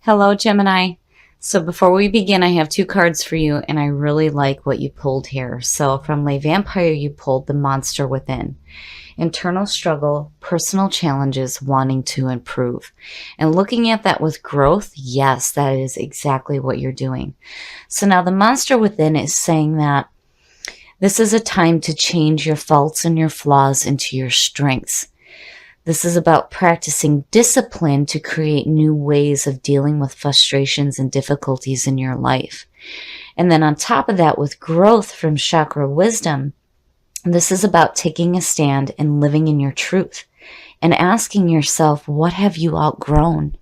Hello, Gemini. So before we begin, I have two cards for you, and I really like what you pulled here. So from Le Vampire, you pulled the Monster Within. Internal struggle, personal challenges, wanting to improve. And looking at that with growth, yes, that is exactly what you're doing. So now the Monster Within is saying that this is a time to change your faults and your flaws into your strengths. This is about practicing discipline to create new ways of dealing with frustrations and difficulties in your life. And then on top of that, with growth from chakra wisdom, this is about taking a stand and living in your truth and asking yourself, what have you outgrown?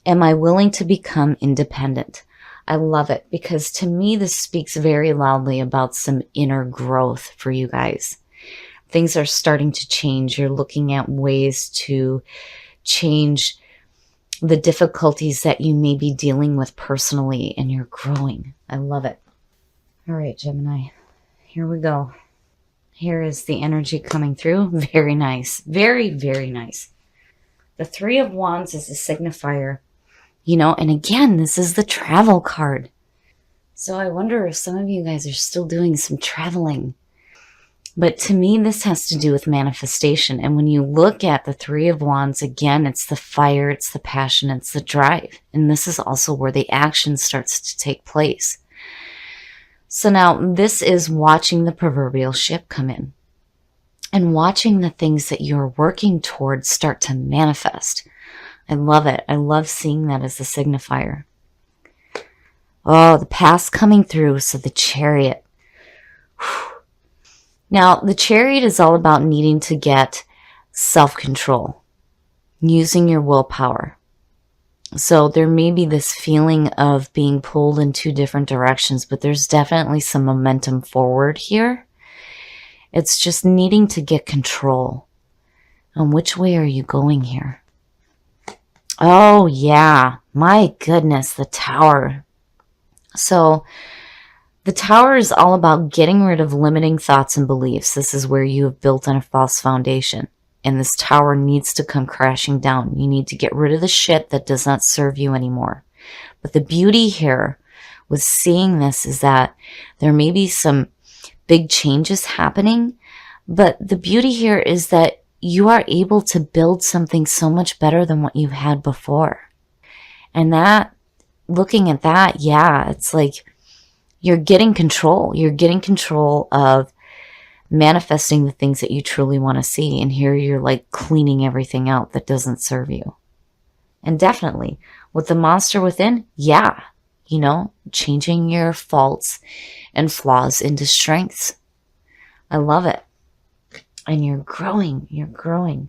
Am I willing to become independent? I love it because to me, this speaks very loudly about some inner growth for you guys. Things are starting to change. You're looking at ways to change the difficulties that you may be dealing with personally, and you're growing. I love it. All right, Gemini, here we go. Here is the energy coming through. Very nice. Very, very nice. The Three of Wands is a signifier, and again, this is the travel card. So I wonder if some of you guys are still doing some traveling. But to me, this has to do with manifestation. And when you look at the Three of Wands, again, it's the fire, it's the passion, it's the drive. And this is also where the action starts to take place. So now this is watching the proverbial ship come in and watching the things that you're working towards start to manifest. I love it. I love seeing that as a signifier. Oh, the past coming through. So the Chariot. Whew. Now, the Chariot is all about needing to get self-control, using your willpower. So there may be this feeling of being pulled in two different directions, but there's definitely some momentum forward here. It's just needing to get control. And which way are you going here? Oh, yeah. My goodness, the Tower. So the Tower is all about getting rid of limiting thoughts and beliefs. This is where you have built on a false foundation. And this tower needs to come crashing down. You need to get rid of the shit that does not serve you anymore. But the beauty here with seeing this is that there may be some big changes happening. But the beauty here is that you are able to build something so much better than what you've had before. And that, looking at that, yeah, it's like you're getting control. You're getting control of manifesting the things that you truly want to see. And here you're like cleaning everything out that doesn't serve you. And definitely with the Monster Within, yeah, changing your faults and flaws into strengths. I love it. And you're growing. You're growing.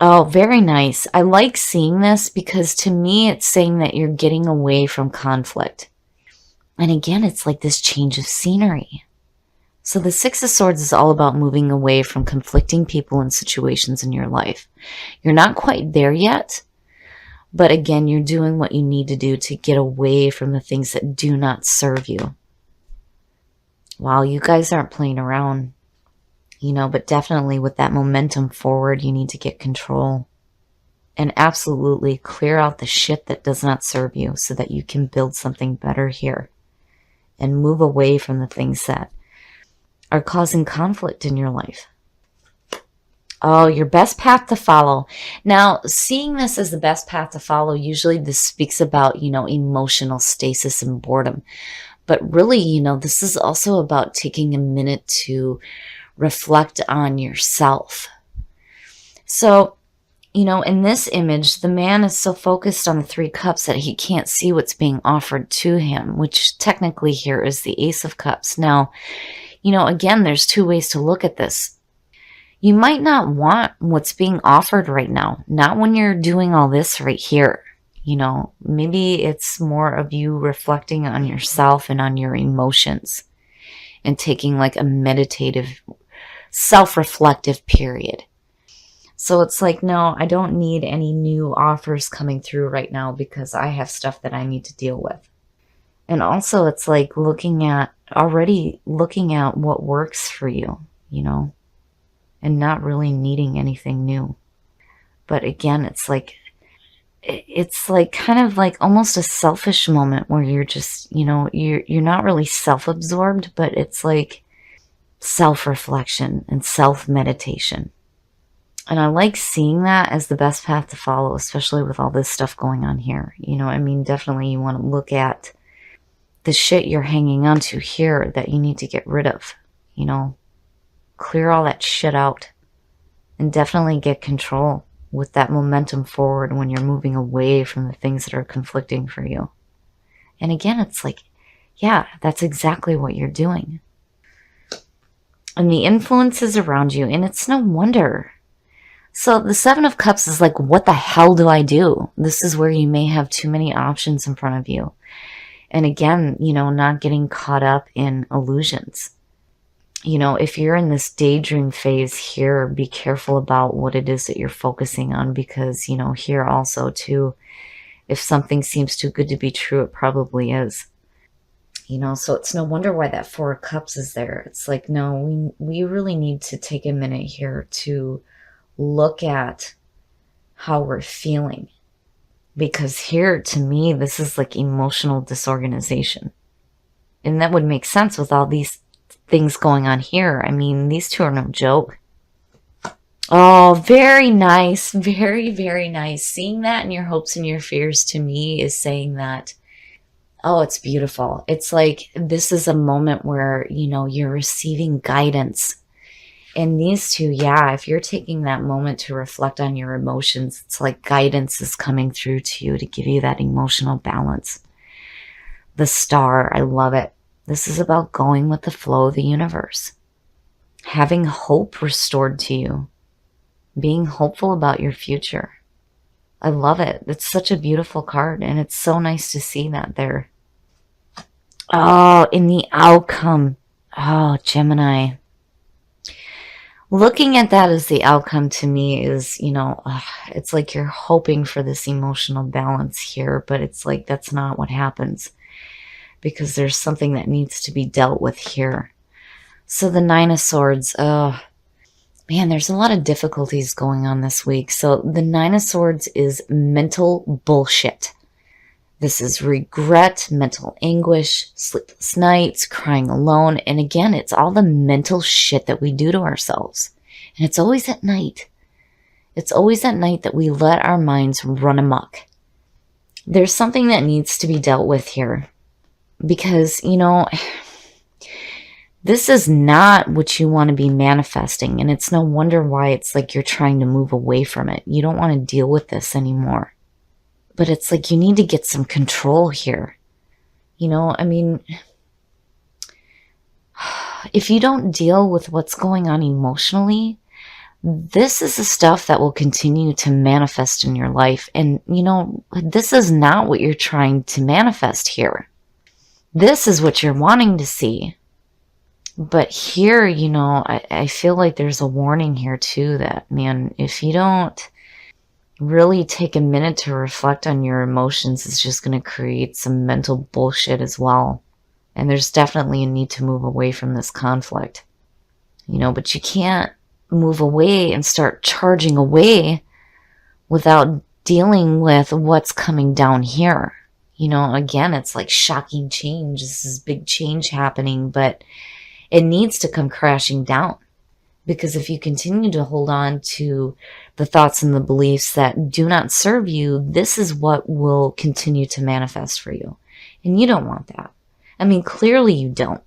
Oh, very nice. I like seeing this because to me, it's saying that you're getting away from conflict. And again, it's like this change of scenery. So the Six of Swords is all about moving away from conflicting people and situations in your life. You're not quite there yet, but again, you're doing what you need to do to get away from the things that do not serve you. Wow, you guys aren't playing around, but definitely with that momentum forward, you need to get control and absolutely clear out the shit that does not serve you so that you can build something better here and move away from the things that are causing conflict in your life. Oh, your best path to follow. Now, seeing this as the best path to follow, usually this speaks about, emotional stasis and boredom. But really, this is also about taking a minute to reflect on yourself. So, in this image, the man is so focused on the Three Cups that he can't see what's being offered to him, which technically here is the Ace of Cups. Now, again, there's two ways to look at this. You might not want what's being offered right now, not when you're doing all this right here. Maybe it's more of you reflecting on yourself and on your emotions and taking like a meditative, self-reflective period. So it's like, no, I don't need any new offers coming through right now because I have stuff that I need to deal with. And also it's like already looking at what works for you, and not really needing anything new. But again, it's like it's like kind of like almost a selfish moment where you're just, you're not really self-absorbed, but it's like self-reflection and self-meditation. And I like seeing that as the best path to follow, especially with all this stuff going on here. Definitely you want to look at the shit you're hanging on to here that you need to get rid of. Clear all that shit out and definitely get control with that momentum forward when you're moving away from the things that are conflicting for you. And again, it's like, yeah, that's exactly what you're doing. And the influences around you, and it's no wonder. So the Seven of Cups is like, what the hell do I do? This is where you may have too many options in front of you. And again, not getting caught up in illusions. If you're in this daydream phase here, be careful about what it is that you're focusing on, because, here also too, if something seems too good to be true, it probably is. So it's no wonder why that Four of Cups is there. It's like, no, we really need to take a minute here to look at how we're feeling. Because here, to me, this is like emotional disorganization. And that would make sense with all these things going on here. I mean, these two are no joke. Oh, very nice. Very, very nice. Seeing that in your hopes and your fears, to me, is saying that, oh, it's beautiful. It's like this is a moment where, you're receiving guidance. And these two, yeah, if you're taking that moment to reflect on your emotions, it's like guidance is coming through to you to give you that emotional balance. The Star, I love it. This is about going with the flow of the universe. Having hope restored to you. Being hopeful about your future. I love it. It's such a beautiful card, and it's so nice to see that there. Oh, in the outcome. Oh, Gemini. Looking at that as the outcome to me is, it's like you're hoping for this emotional balance here, but it's like that's not what happens, because there's something that needs to be dealt with here. So the Nine of Swords, oh, man, there's a lot of difficulties going on this week. So the Nine of Swords is mental bullshit. This is regret, mental anguish, sleepless nights, crying alone. And again, it's all the mental shit that we do to ourselves. And it's always at night. It's always at night that we let our minds run amok. There's something that needs to be dealt with here. Because, this is not what you want to be manifesting. And it's no wonder why it's like you're trying to move away from it. You don't want to deal with this anymore. But it's like you need to get some control here. If you don't deal with what's going on emotionally, this is the stuff that will continue to manifest in your life. And, this is not what you're trying to manifest here. This is what you're wanting to see. But here, I feel like there's a warning here too that, man, if you don't really take a minute to reflect on your emotions, it's just going to create some mental bullshit as well. And there's definitely a need to move away from this conflict. But you can't move away and start charging away without dealing with what's coming down here. Again, it's like shocking change. This is big change happening, but it needs to come crashing down. Because if you continue to hold on to the thoughts and the beliefs that do not serve you, this is what will continue to manifest for you. And you don't want that. I mean, clearly you don't.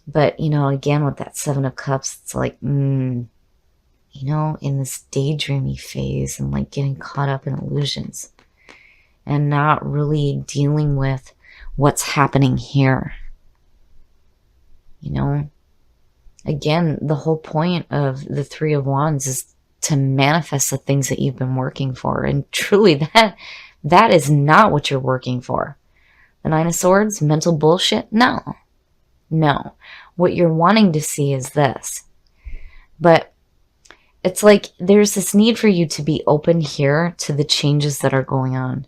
But, again, with that Seven of Cups, it's like, in this daydreamy phase and like getting caught up in illusions and not really dealing with what's happening here. Again, the whole point of the Three of Wands is to manifest the things that you've been working for. And truly, that is not what you're working for. The Nine of Swords, mental bullshit? No. What you're wanting to see is this. But it's like there's this need for you to be open here to the changes that are going on.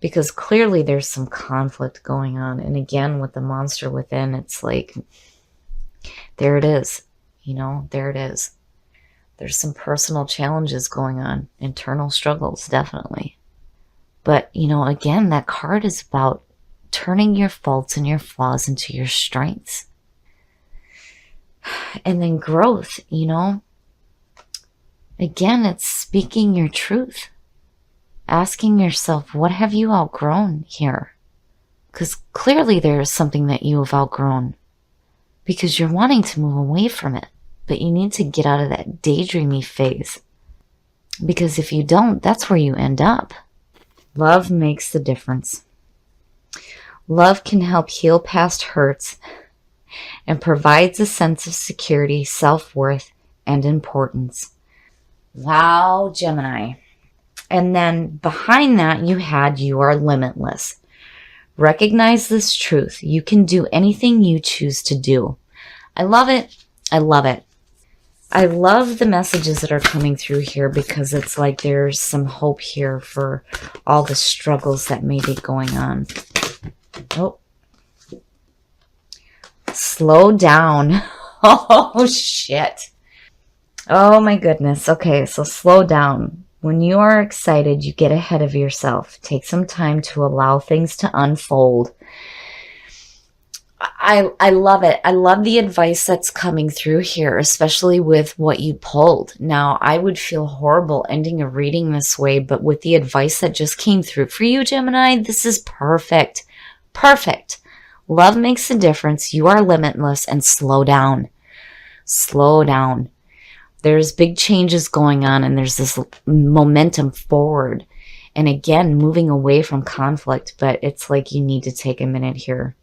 Because clearly there's some conflict going on. And again, with the monster within, it's like, there it is. There it is. There's some personal challenges going on. Internal struggles, definitely. But, again, that card is about turning your faults and your flaws into your strengths. And then growth, Again, it's speaking your truth. Asking yourself, what have you outgrown here? Because clearly there is something that you have outgrown. Because you're wanting to move away from it. But you need to get out of that daydreamy phase. Because if you don't, that's where you end up. Love makes the difference. Love can help heal past hurts and provides a sense of security, self-worth, and importance. Wow, Gemini. And then behind that, you had you are limitless. Recognize this truth. You can do anything you choose to do. I love it. I love it. I love the messages that are coming through here because it's like there's some hope here for all the struggles that may be going on. Oh. Slow down. Oh, shit. Oh, my goodness. Okay, so slow down. When you are excited, you get ahead of yourself. Take some time to allow things to unfold. I love it. I love the advice that's coming through here, especially with what you pulled. Now, I would feel horrible ending a reading this way, but with the advice that just came through for you, Gemini, this is perfect. Perfect. Love makes a difference. You are limitless, and slow down. Slow down. There's big changes going on, and there's this momentum forward. And again, moving away from conflict, but it's like you need to take a minute here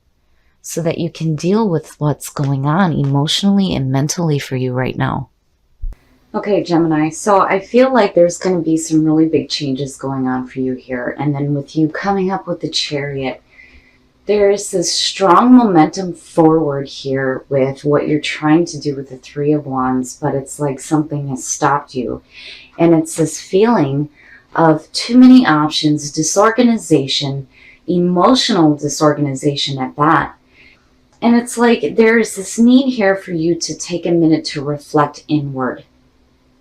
so that you can deal with what's going on emotionally and mentally for you right now. Okay, Gemini, so I feel like there's going to be some really big changes going on for you here. And then with you coming up with the Chariot, there is this strong momentum forward here with what you're trying to do with the Three of Wands, but it's like something has stopped you. And it's this feeling of too many options, disorganization, emotional disorganization at that. And it's like there's this need here for you to take a minute to reflect inward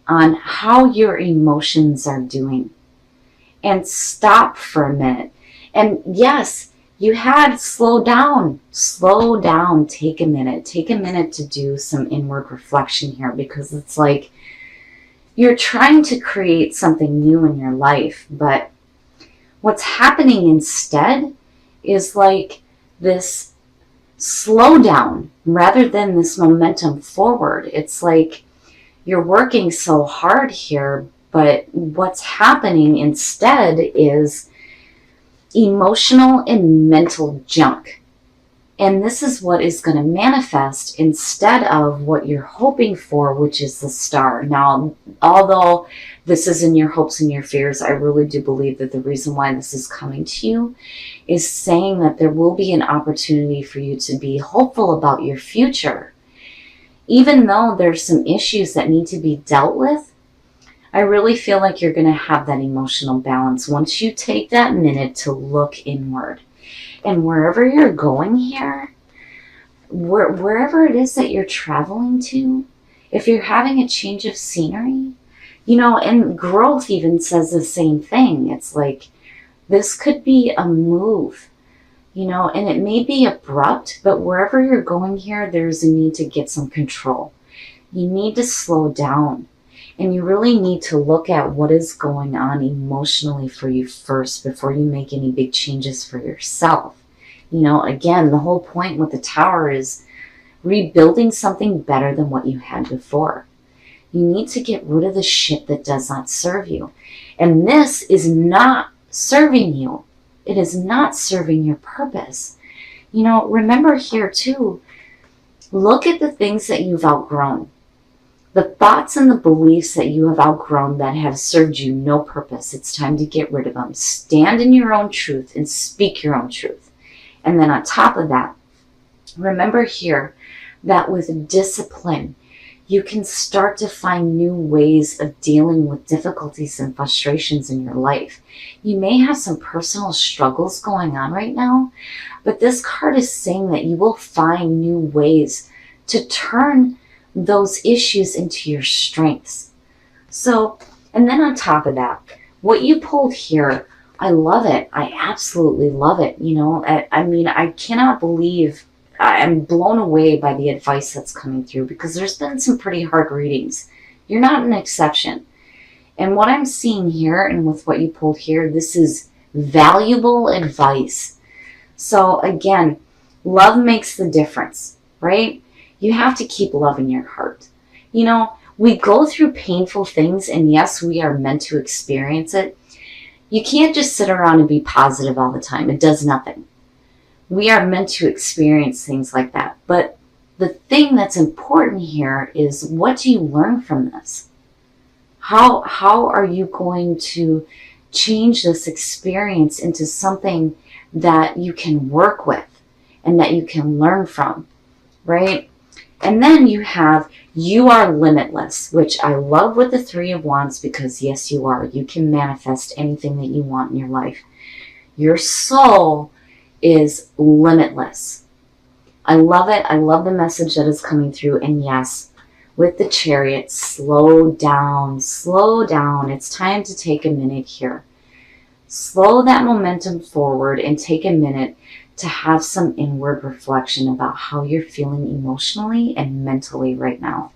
on how your emotions are doing. And stop for a minute. And yes, you had slow down, take a minute to do some inward reflection here, because it's like you're trying to create something new in your life, but what's happening instead is like this slow down rather than this momentum forward. It's like you're working so hard here, but what's happening instead is emotional and mental junk. And this is what is going to manifest instead of what you're hoping for, which is the Star. Now, although this is in your hopes and your fears, I really do believe that the reason why this is coming to you is saying that there will be an opportunity for you to be hopeful about your future. Even though there's some issues that need to be dealt with, I really feel like you're going to have that emotional balance once you take that minute to look inward. And wherever you're going here, wherever it is that you're traveling to, if you're having a change of scenery, and growth even says the same thing. It's like this could be a move, and it may be abrupt, but wherever you're going here, there's a need to get some control. You need to slow down. And you really need to look at what is going on emotionally for you first before you make any big changes for yourself. Again, the whole point with the Tower is rebuilding something better than what you had before. You need to get rid of the shit that does not serve you. And this is not serving you. It is not serving your purpose. Remember here too, look at the things that you've outgrown. The thoughts and the beliefs that you have outgrown that have served you no purpose. It's time to get rid of them. Stand in your own truth and speak your own truth. And then on top of that, remember here that with discipline, you can start to find new ways of dealing with difficulties and frustrations in your life. You may have some personal struggles going on right now, but this card is saying that you will find new ways to turn those issues into your strengths. So, and then on top of that, what you pulled here I love it. I absolutely love it. I mean, I cannot believe, I'm blown away by the advice that's coming through because there's been some pretty hard readings. You're not an exception. And what I'm seeing here and with what you pulled here, this is valuable advice. So again, love makes the difference, right? You have to keep love in your heart. We go through painful things, and yes, we are meant to experience it. You can't just sit around and be positive all the time. It does nothing. We are meant to experience things like that. But the thing that's important here is, what do you learn from this? How are you going to change this experience into something that you can work with and that you can learn from, right? And then you are limitless, which I love with the Three of Wands, because yes, you are. You can manifest anything that you want in your life. Your soul is limitless. I love it. I love the message that is coming through. And yes, with the Chariot, slow down, slow down. It's time to take a minute here. Slow that momentum forward and take a minute to have some inward reflection about how you're feeling emotionally and mentally right now.